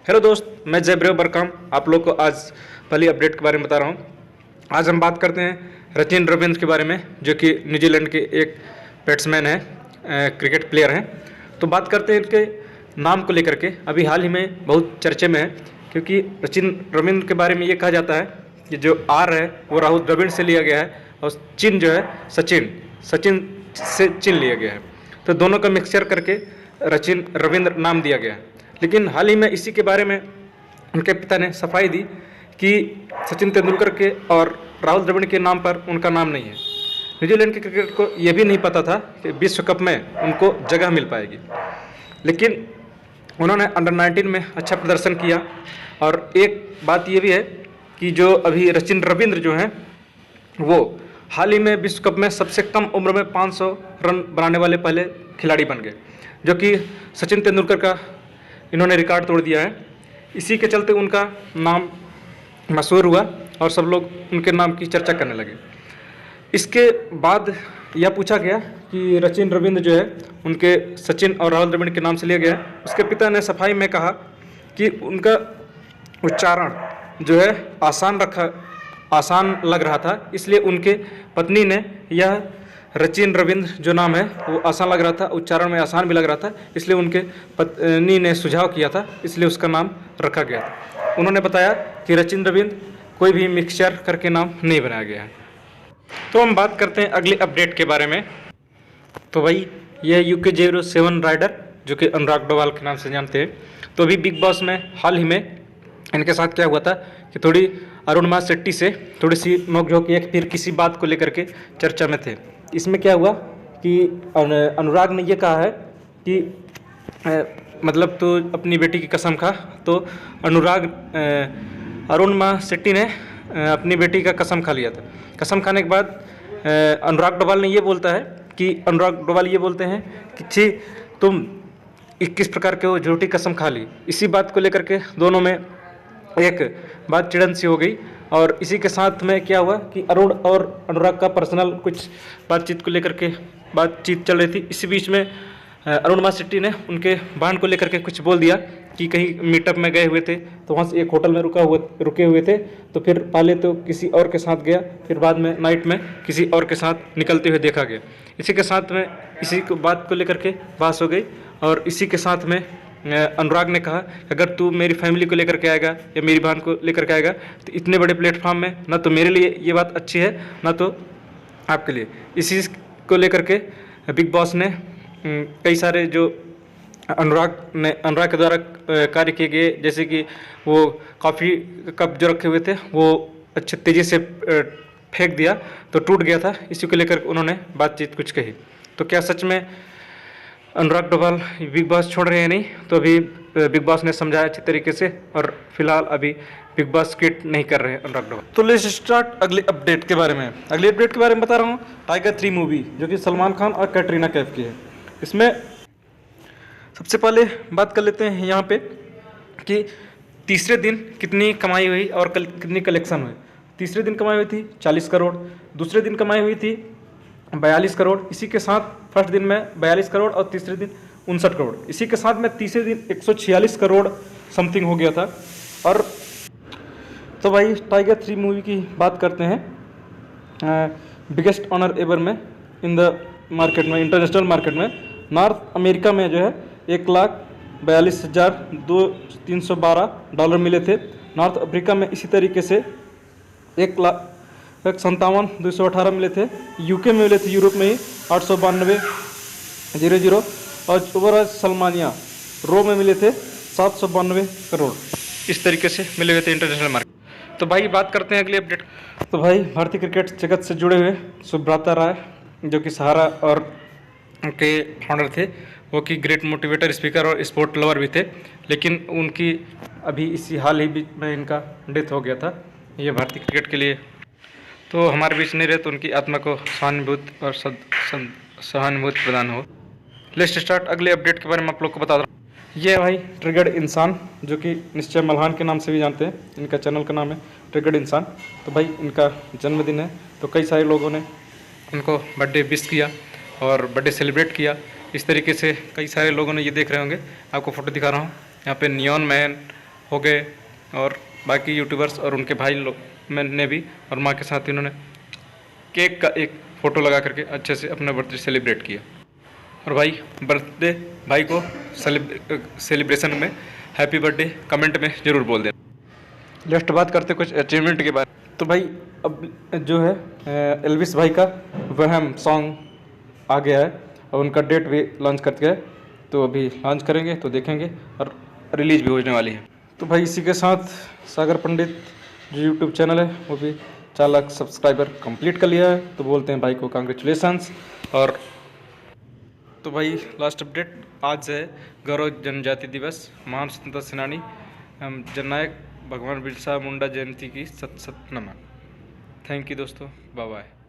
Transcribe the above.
Hello दोस्त, मैं जयब्रेव बरकाम आप लोग को आज पहली अपडेट के बारे में बता रहा हूँ। आज हम बात करते हैं रचिन रविंद्र के बारे में, जो कि न्यूजीलैंड के एक बैट्समैन हैं, क्रिकेट प्लेयर हैं। तो बात करते हैं इनके नाम को लेकर के। अभी हाल ही में बहुत चर्चे में है, क्योंकि रचिन रविंद्र के बारे में ये कहा जाता है कि जो आर है वो राहुल द्रविड़ से लिया गया है, और चिन जो है सचिन से चिन लिया गया है। तो दोनों का मिक्सचर करके रचिन रविंद्र नाम दिया गया है। लेकिन हाल ही में इसी के बारे में उनके पिता ने सफाई दी कि सचिन तेंदुलकर के और राहुल द्रविड़ के नाम पर उनका नाम नहीं है। न्यूजीलैंड के क्रिकेट को यह भी नहीं पता था कि विश्व कप में उनको जगह मिल पाएगी, लेकिन उन्होंने अंडर 19 में अच्छा प्रदर्शन किया। और एक बात ये भी है कि जो अभी रचिन रविंद्र जो हैं वो हाल ही में विश्व कप में सबसे कम उम्र में 500 रन बनाने वाले पहले खिलाड़ी बन गए, जो कि सचिन तेंदुलकर का इन्होंने रिकॉर्ड तोड़ दिया है। इसी के चलते उनका नाम मशहूर हुआ और सब लोग उनके नाम की चर्चा करने लगे। इसके बाद यह पूछा गया कि रचिन रविंद्र जो है उनके सचिन और राहुल द्रविड़ के नाम से लिया गया है। उसके पिता ने सफाई में कहा कि उनका उच्चारण जो है आसान लग रहा था, इसलिए उनके पत्नी ने यह रचिन रविंद्र जो नाम है वो आसान लग रहा था, उच्चारण में आसान भी लग रहा था, इसलिए उनके पत्नी ने सुझाव किया था, इसलिए उसका नाम रखा गया था। उन्होंने बताया कि रचिन रविंद्र कोई भी मिक्सचर करके नाम नहीं बनाया गया है। तो हम बात करते हैं अगले अपडेट के बारे में। तो भाई यह UK07 राइडर, जो कि अनुराग डोवाल के नाम से जानते हैं। तो अभी बिग बॉस में हाल ही में इनके साथ क्या हुआ था कि थोड़ी अरुणिमा शेट्टी से थोड़ी सी नोकझोंक या फिर किसी बात को लेकर के चर्चा में थे। इसमें क्या हुआ कि अनुराग ने ये कहा है कि मतलब तो अपनी बेटी की कसम खा। तो अरुणिमा शेट्टी ने अपनी बेटी का कसम खा लिया था। कसम खाने के बाद अनुराग डोवाल ये बोलते हैं कि छी तुम 21 प्रकार के वो झूठी कसम खा ली। इसी बात को लेकर के दोनों में एक बात चिड़न सी हो गई। और इसी के साथ में क्या हुआ कि अरुण और अनुराग का पर्सनल कुछ बातचीत को लेकर के बातचीत चल रही थी। इसी बीच में अरुणिमा शेट्टी ने उनके बहन को लेकर के कुछ बोल दिया कि कहीं मीटअप में गए हुए थे, तो वहाँ से एक होटल में रुके हुए थे। तो फिर पहले तो किसी और के साथ गया, फिर बाद में नाइट में किसी और के साथ निकलते हुए देखा गया। इसी के साथ में इसी बात को लेकर के बहस हो गई। और इसी के साथ में अनुराग ने कहा अगर तू मेरी फैमिली को लेकर के आएगा या मेरी बहन को लेकर के आएगा तो इतने बड़े प्लेटफॉर्म में ना तो मेरे लिए ये बात अच्छी है ना तो आपके लिए। इसी को लेकर के बिग बॉस ने कई सारे जो अनुराग के द्वारा कार्य किए गए, जैसे कि वो कॉफ़ी कप जो रखे हुए थे वो अच्छे तेज़ी से फेंक दिया तो टूट गया था। इसी को लेकर उन्होंने बातचीत कुछ कही। तो क्या सच में अनुराग डोवाल बिग बॉस छोड़ रहे हैं? नहीं, तो अभी बिग बॉस ने समझाया अच्छी तरीके से, और फिलहाल अभी बिग बॉस क्विट नहीं कर रहे हैं अनुराग डोवाल। तो लेट्स स्टार्ट अगले अपडेट के बारे में। अगले अपडेट के बारे में बता रहा हूँ टाइगर 3 मूवी, जो कि सलमान खान और कैटरीना कैफ की है। इसमें सबसे पहले बात कर लेते हैं यहाँ पे कि तीसरे दिन कितनी कमाई हुई और कितनी कलेक्शन हुई। तीसरे दिन कमाई हुई थी 40 करोड़, दूसरे दिन कमाई हुई थी 42 करोड़, इसी के साथ फर्स्ट दिन में 42 करोड़ और तीसरे दिन 59 करोड़, इसी के साथ में तीसरे दिन 146 करोड़ समथिंग हो गया था। और तो भाई टाइगर 3 मूवी की बात करते हैं। बिगेस्ट ऑनर एवर में इन द मार्केट में, इंटरनेशनल मार्केट में, नॉर्थ अमेरिका में जो है 1,42,312 डॉलर मिले थे। नॉर्थ अफ्रीका में इसी तरीके से 1,57,218 मिले थे। यूके में मिले थे, यूरोप में ही 892,000 और ओवरऑल सलमानिया रो में मिले थे 792 करोड़। इस तरीके से मिले हुए थे इंटरनेशनल मार्केट। तो भाई बात करते हैं अगले अपडेट। तो भाई भारतीय क्रिकेट जगत से जुड़े हुए सुब्रता राय, जो कि सहारा और के फाउंडर थे, वो कि ग्रेट मोटिवेटर, स्पीकर और स्पोर्ट लवर भी थे, लेकिन उनकी अभी इसी हाल ही बीच में इनका डेथ हो गया था। ये भारतीय क्रिकेट के लिए तो हमारे बीच नहीं रहे, तो उनकी आत्मा को सहानुभूति और सहानुभूति प्रदान हो। लेट्स स्टार्ट अगले अपडेट के बारे में आप लोग को बता रहा हूँ। ये भाई ट्रिगर्ड इंसान, जो कि निश्चय मल्हान के नाम से भी जानते हैं, इनका चैनल का नाम है ट्रिगर्ड इंसान। तो भाई इनका जन्मदिन है, तो कई सारे लोगों ने उनको बर्थडे विश किया और बर्थडे सेलिब्रेट किया। इस तरीके से कई सारे लोगों ने, ये देख रहे होंगे, आपको फ़ोटो दिखा रहा हूँ, यहाँ पे नियॉन मैन हो गए और बाकी यूट्यूबर्स और उनके भाई लोग ने भी और माँ के साथ इन्होंने केक का एक फ़ोटो लगा करके अच्छे से अपना बर्थडे सेलिब्रेट किया। और भाई बर्थडे भाई को सेलिब्रेशन में हैप्पी बर्थडे कमेंट में ज़रूर बोल देना। लेस्ट बात करते कुछ अचीवमेंट के बारे में। तो भाई अब जो है एल्विस भाई का वहम सॉन्ग आ गया है और उनका डेट भी लॉन्च कर दिया है, तो अभी लॉन्च करेंगे तो देखेंगे और रिलीज़ भी होने वाली है। तो भाई इसी के साथ सागर पंडित जो यूट्यूब चैनल है वो भी 4 लाख सब्सक्राइबर कंप्लीट कर लिया है, तो बोलते हैं भाई को कांग्रेचुलेसन्स। और तो भाई लास्ट अपडेट आज है गौरव जनजाति दिवस, महान स्वतंत्रता सेनानी जननायक भगवान बिरसा मुंडा जयंती की सत नमन। थैंक यू दोस्तों, बाय बाय।